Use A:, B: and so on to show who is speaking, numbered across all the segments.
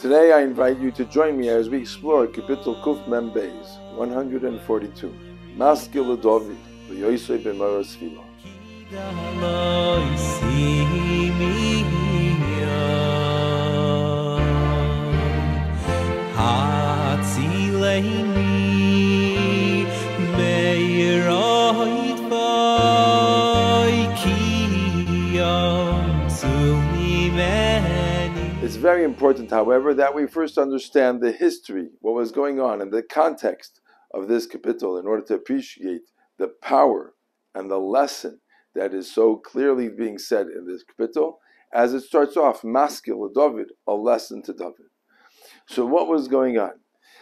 A: Today I invite you to join me as we explore Kapitel Kuf Mem Beis 142. Tefillah of Dovid Hamelech. It's very important, however, that we first understand the history, what was going on, and the context of this kapitel in order to appreciate the power and the lesson that is so clearly being said in this kapitel, as it starts off, Tefillah of Dovid, a lesson to David. So what was going on?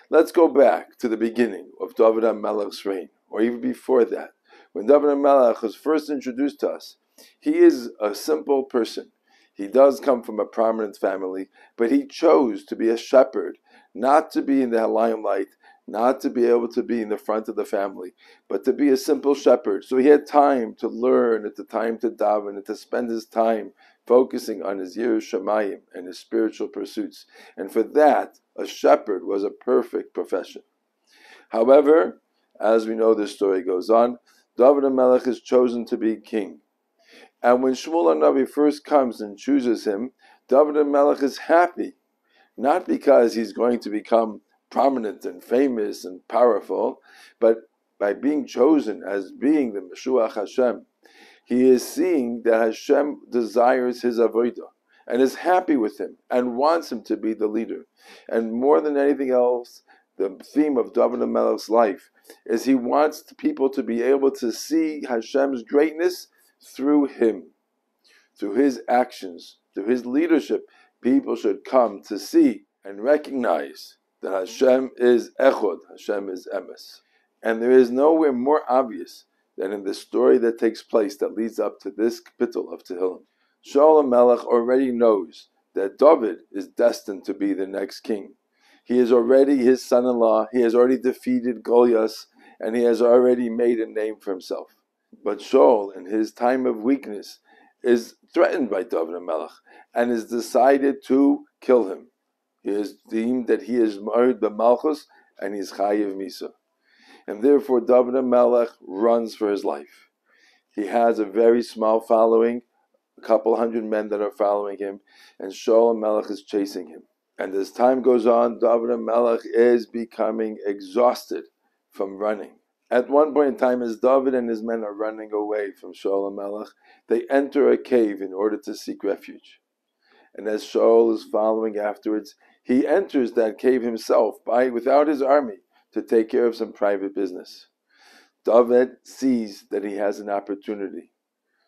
A: Let's go back to the beginning of Dovid Hamelech's reign, or even before that. When Dovid Hamelech was first introduced to us, he is a simple person. He does come from a prominent family, but he chose to be a shepherd, not to be in the limelight, not to be able to be in the front of the family, but to be a simple shepherd. So he had time to learn, at the time to daven, and to spend his time focusing on his Yiras Shamayim and his spiritual pursuits. And for that, a shepherd was a perfect profession. However, as we know, the story goes on, Dovid Hamelech is chosen to be king. And when Shaul HaNavi first comes and chooses him, Dovid Hamelech is happy, not because he's going to become prominent and famous and powerful, but by being chosen as being the Meshuach Hashem. He is seeing that Hashem desires his avodah and is happy with him and wants him to be the leader. And more than anything else, the theme of Dovid Hamelech's life is he wants people to be able to see Hashem's greatness through him, through his actions, through his leadership. People should come to see and recognize that Hashem is Echad, Hashem is Emes. And there is nowhere more obvious than in the story that takes place that leads up to this kapitel of Tehillim. Shaul HaMelech already knows that David is destined to be the next king. He is already his son-in-law, he has already defeated Goliath, and he has already made a name for himself. But Shaul, in his time of weakness, is threatened by Dovid Hamelech and is decided to kill him. He is deemed that he is married by Malchus and he is Chayiv Misa. And therefore Dovid Hamelech runs for his life. He has a very small following, a couple hundred men that are following him, and Shaul HaMelech is chasing him. And as time goes on, Dovid Hamelech is becoming exhausted from running. At one point in time, as David and his men are running away from Shaul HaMelech, they enter a cave in order to seek refuge. And as Shaul is following afterwards, he enters that cave himself without his army to take care of some private business. David sees that he has an opportunity.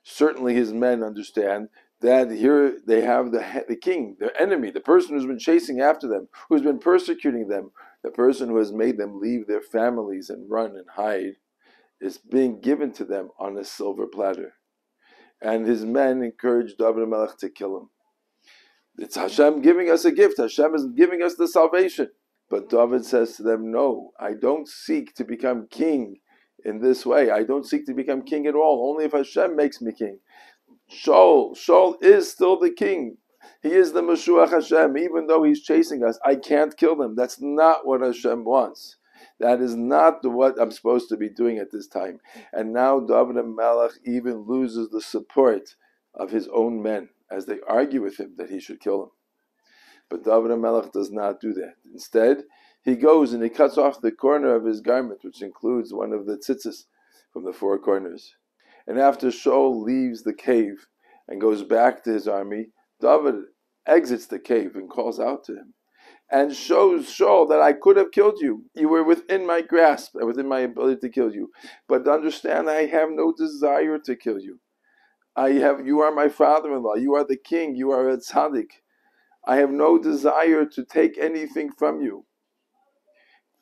A: Certainly his men understand that here they have the king, their enemy, the person who's been chasing after them, who's been persecuting them, the person who has made them leave their families and run and hide, is being given to them on a silver platter. And his men encourage Dovid Hamelech to kill him. It's Hashem giving us a gift. Hashem is giving us the salvation. But David says to them, no, I don't seek to become king in this way. I don't seek to become king at all. Only if Hashem makes me king. Shaul is still the king. He is the Meshuach Hashem. Even though he's chasing us, I can't kill them. That's not what Hashem wants. That is not what I'm supposed to be doing at this time. And now Dovid Hamelech even loses the support of his own men as they argue with him that he should kill him. But Dovid Hamelech does not do that. Instead, he goes and he cuts off the corner of his garment, which includes one of the tzitzis from the four corners. And after Shaul leaves the cave and goes back to his army, David exits the cave and calls out to him and shows Shaul that I could have killed you. You were within my grasp, within my ability to kill you. But understand, I have no desire to kill you. You are my father-in-law. You are the king. You are a tzaddik. I have no desire to take anything from you.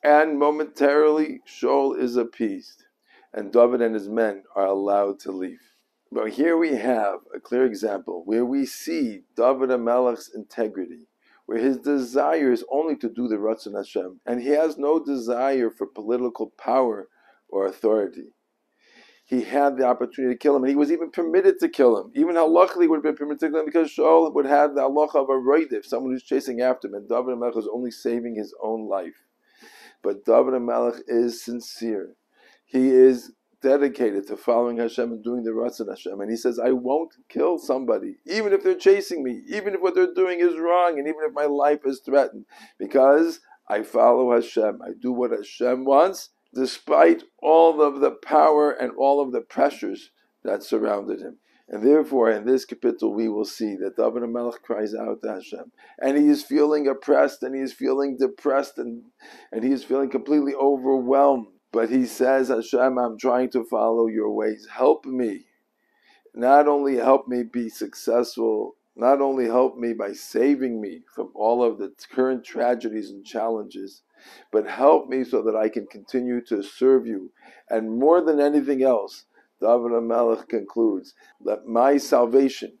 A: And momentarily, Shaul is appeased, and David and his men are allowed to leave. But here we have a clear example where we see Dovid Hamelech's integrity, where his desire is only to do the Ratzon Hashem, and he has no desire for political power or authority. he had the opportunity to kill him, and he was even permitted to kill him. Even halachically would have been permitted to kill him, because Shaul would have the halacha of a roidif, someone who's chasing after him, and Dovid Hamelech was only saving his own life. But Dovid Hamelech is sincere. He is dedicated to following Hashem and doing the Ratzon Hashem. And he says, I won't kill somebody, even if they're chasing me, even if what they're doing is wrong, and even if my life is threatened, because I follow Hashem. I do what Hashem wants, despite all of the power and all of the pressures that surrounded him. And therefore, in this kapitel, we will see that Dovid Hamelech cries out to Hashem. And he is feeling oppressed, and he is feeling depressed, and he is feeling completely overwhelmed. But he says, Hashem, I'm trying to follow your ways. Help me. Not only help me be successful, not only help me by saving me from all of the current tragedies and challenges, but help me so that I can continue to serve you. And more than anything else, Dovid Hamelech concludes, let my salvation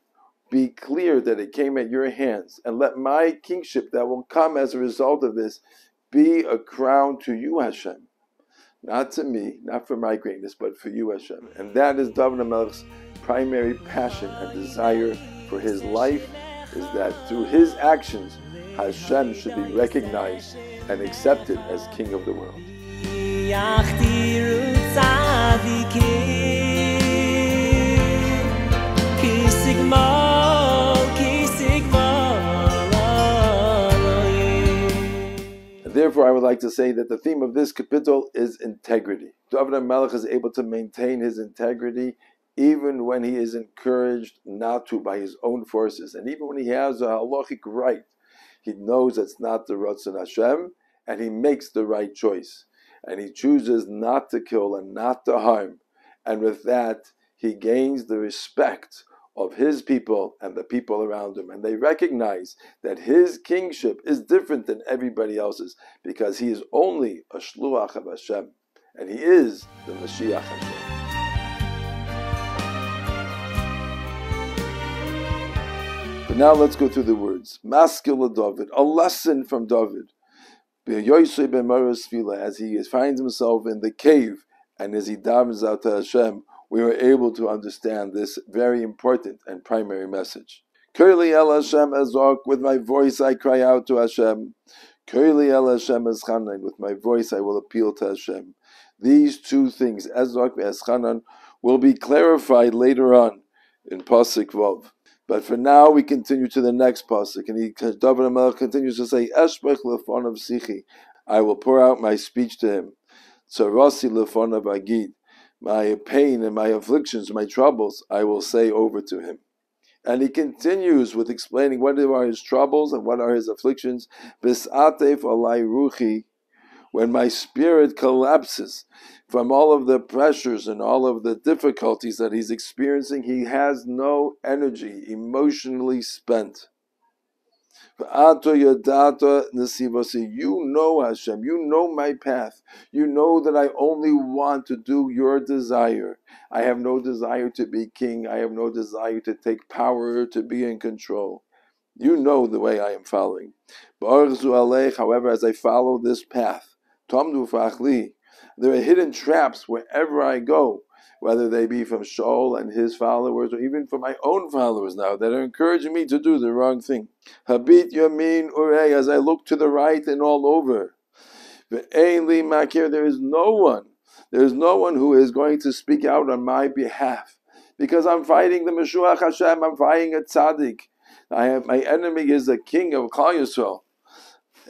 A: be clear that it came at your hands, and let my kingship that will come as a result of this be a crown to you, Hashem. Not to me, not for my greatness, but for you, Hashem. And that is Dovid Hamelech's primary passion and desire for his life, is that through his actions, Hashem should be recognized and accepted as King of the world. Therefore, I would like to say that the theme of this kapitel is integrity. Dovid Hamelech is able to maintain his integrity even when he is encouraged not to by his own forces. And even when he has a halachic right, he knows it's not the Ratzon Hashem, and he makes the right choice. And he chooses not to kill and not to harm. And with that, he gains the respect of his people and the people around him. And they recognize that his kingship is different than everybody else's, because he is only a shluach of Hashem, and he is the Mashiach Hashem. But now let's go through the words. Maskil David, a lesson from David. As he finds himself in the cave, and as he davens out to Hashem, we are able to understand this very important and primary message. Koili el Hashem ezok, with my voice I cry out to Hashem. Koili el Hashem eschanan, with my voice I will appeal to Hashem. These two things, ezok and eschanan, will be clarified later on in Pasuk Vav. But for now, we continue to the next pasuk, and Dovid Hamelech continues to say, "Eshbech lefonav sichi," I will pour out my speech to him. Tzarasi lefonav agid, my pain and my afflictions, my troubles, I will say over to him. And he continues with explaining what are his troubles and what are his afflictions. Bisatef alai ruchi, when my spirit collapses from all of the pressures and all of the difficulties that he's experiencing, he has no energy, emotionally spent. You know, Hashem, you know my path. You know that I only want to do your desire. I have no desire to be king. I have no desire to take power, to be in control. You know the way I am following. However, as I follow this path, there are hidden traps wherever I go, whether they be from Shaul and his followers, or even from my own followers now, that are encouraging me to do the wrong thing. Habit yamin urei, as I look to the right and all over. Ve'ein makir, there is no one who is going to speak out on my behalf, because I'm fighting the Meshuach Hashem, I'm fighting a tzaddik. My enemy is the king of Klal Yisrael.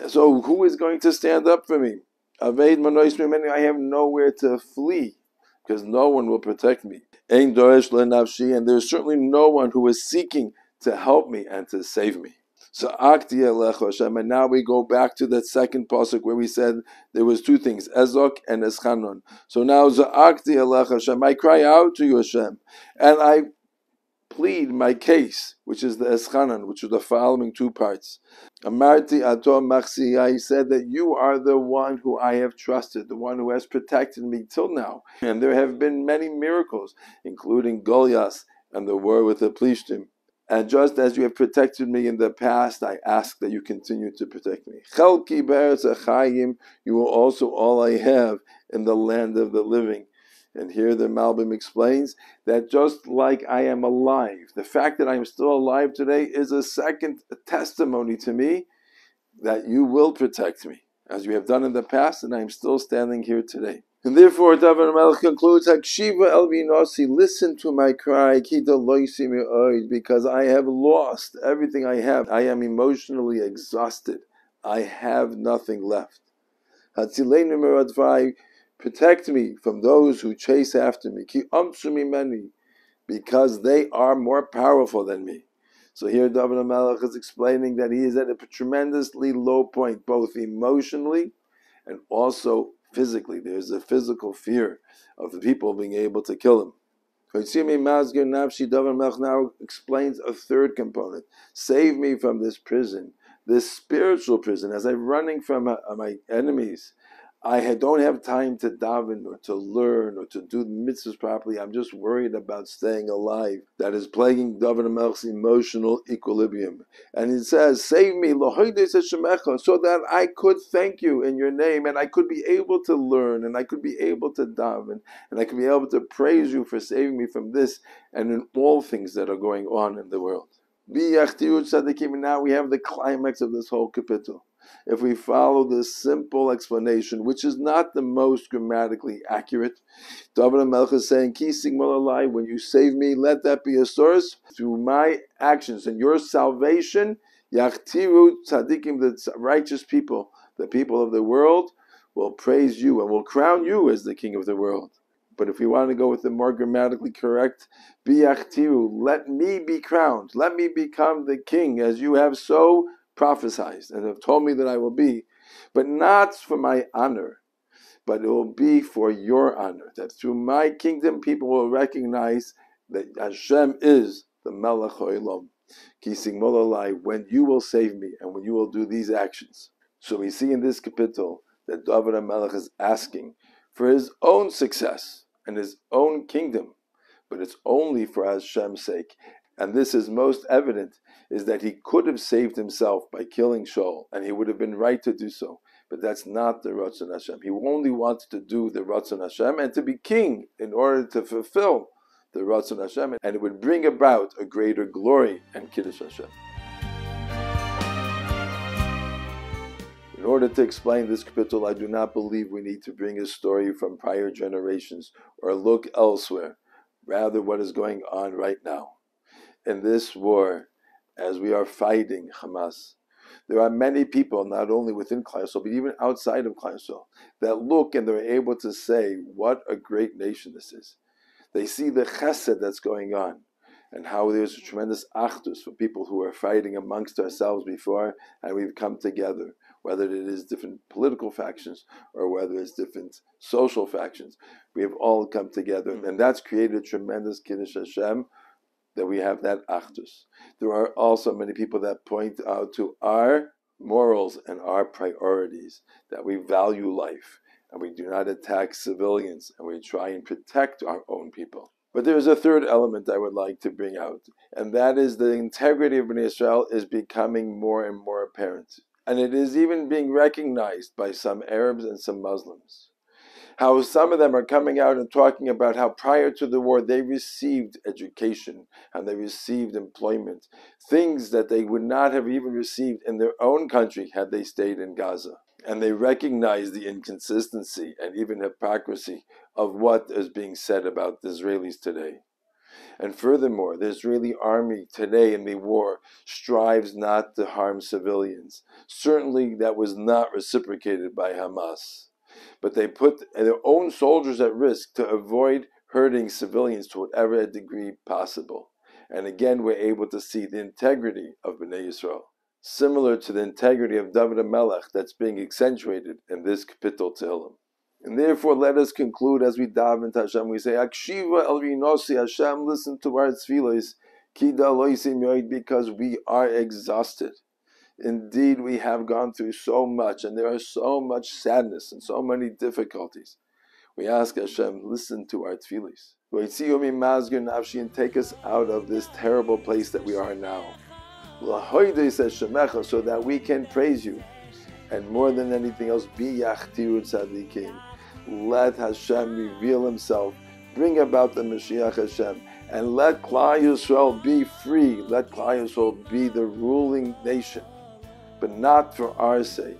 A: So who is going to stand up for me? I have nowhere to flee, because no one will protect me. And there's certainly no one who is seeking to help me and to save me. So and now we go back to that second pasuk where we said there was two things, ezok and eschanon. So now za'akti elech Hashem, I cry out to you, Hashem, and I plead my case, which is the eschanan, which is the following two parts. Amarti ato machsi, I said that you are the one who I have trusted, the one who has protected me till now. And there have been many miracles, including Goliath and the war with the Plishtim. And just as you have protected me in the past, I ask that you continue to protect me. Chelki be'eretz hachayim, you are also all I have in the land of the living. And here the Malbim explains that just like I am alive, the fact that I am still alive today is a second testimony to me that you will protect me, as you have done in the past, and I am still standing here today. And therefore, David HaMelech concludes, Hakshiva el vinosi, listen to my cry, Kita loisi me'oid, because I have lost everything I have. I am emotionally exhausted. I have nothing left. Hatzileinu me'radvai, protect me from those who chase after me. Ki amtsu mimeni, because they are more powerful than me. So here David HaMelech is explaining that he is at a tremendously low point, both emotionally and also physically. There's a physical fear of the people being able to kill him. David HaMelech now explains a third component. Save me from this prison, this spiritual prison. As I'm running from my enemies, I don't have time to daven or to learn or to do the mitzvahs properly. I'm just worried about staying alive. That is plaguing David HaMelech's emotional equilibrium. And it says, save me, so that I could thank you in your name, and I could be able to learn, and I could be able to daven, and I could be able to praise you for saving me from this and in all things that are going on in the world. Now we have the climax of this whole kapitel. If we follow this simple explanation, which is not the most grammatically accurate, David HaMelech is saying, Ki sigmol alai, when you save me, let that be a source. Through my actions and your salvation, yachtiru tzadikim, the righteous people, the people of the world, will praise you and will crown you as the king of the world. But if we want to go with the more grammatically correct, biyachtiru, let me be crowned, let me become the king, as you have so prophesied and have told me that I will be, but not for my honor, but it will be for your honor, that through my kingdom people will recognize that Hashem is the Melech HaOlam. Ki sigmol alai, when you will save me and when you will do these actions. So we see in this kapitel that David HaMelech is asking for his own success and his own kingdom, but it's only for Hashem's sake. And this is most evident, is that he could have saved himself by killing Shaul, and he would have been right to do so. But that's not the Ratzon Hashem. He only wanted to do the Ratzon Hashem and to be king in order to fulfill the Ratzon Hashem, and it would bring about a greater glory and Kiddush Hashem. In order to explain this kapitel, I do not believe we need to bring a story from prior generations or look elsewhere, rather what is going on right now. In this war, as we are fighting Hamas, there are many people, not only within Klal Yisrael, but even outside of Klal Yisrael, that look and they're able to say, what a great nation this is. They see the chesed that's going on, and how there's a tremendous achdus for people who are fighting amongst ourselves before, and we've come together, whether it is different political factions or whether it's different social factions. We have all come together, and that's created a tremendous Kiddush Hashem, that we have that achdus. There are also many people that point out to our morals and our priorities, that we value life, and we do not attack civilians, and we try and protect our own people. But there is a third element I would like to bring out, and that is the integrity of Bnei Israel is becoming more and more apparent. And it is even being recognized by some Arabs and some Muslims. How some of them are coming out and talking about how prior to the war they received education and they received employment, things that they would not have even received in their own country had they stayed in Gaza. And they recognize the inconsistency and even hypocrisy of what is being said about the Israelis today. And furthermore, the Israeli army today in the war strives not to harm civilians. Certainly that was not reciprocated by Hamas. But they put their own soldiers at risk to avoid hurting civilians to whatever degree possible. And again, we're able to see the integrity of Bnei Yisrael, similar to the integrity of David HaMelech that's being accentuated in this kapitel Tehillim. And therefore, let us conclude as we daven to Hashem. We say, Akshiva el vinosi, Hashem, listen to our tefillos, ki da loisim yoid, because we are exhausted. Indeed, we have gone through so much, and there is so much sadness and so many difficulties. We ask Hashem, listen to our tefillos. And take us out of this terrible place that we are now, so that we can praise you. And more than anything else, let Hashem reveal himself bring about the Mashiach Hashem, and let Klal Yisrael be free. Let Klal Yisrael be the ruling nation, but not for our sake,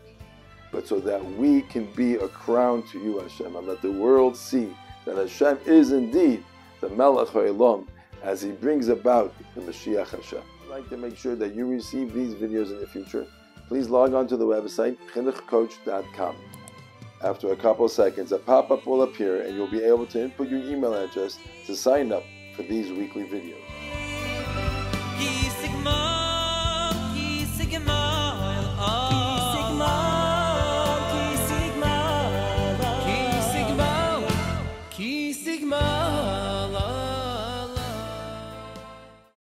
A: but so that we can be a crown to you, Hashem, and let the world see that Hashem is indeed the Melech HaOlam as He brings about the Mashiach Hashem. I'd like to make sure that you receive these videos in the future. Please log on to the website chinuchcoach.com. After a couple of seconds, a pop-up will appear and you'll be able to input your email address to sign up for these weekly videos.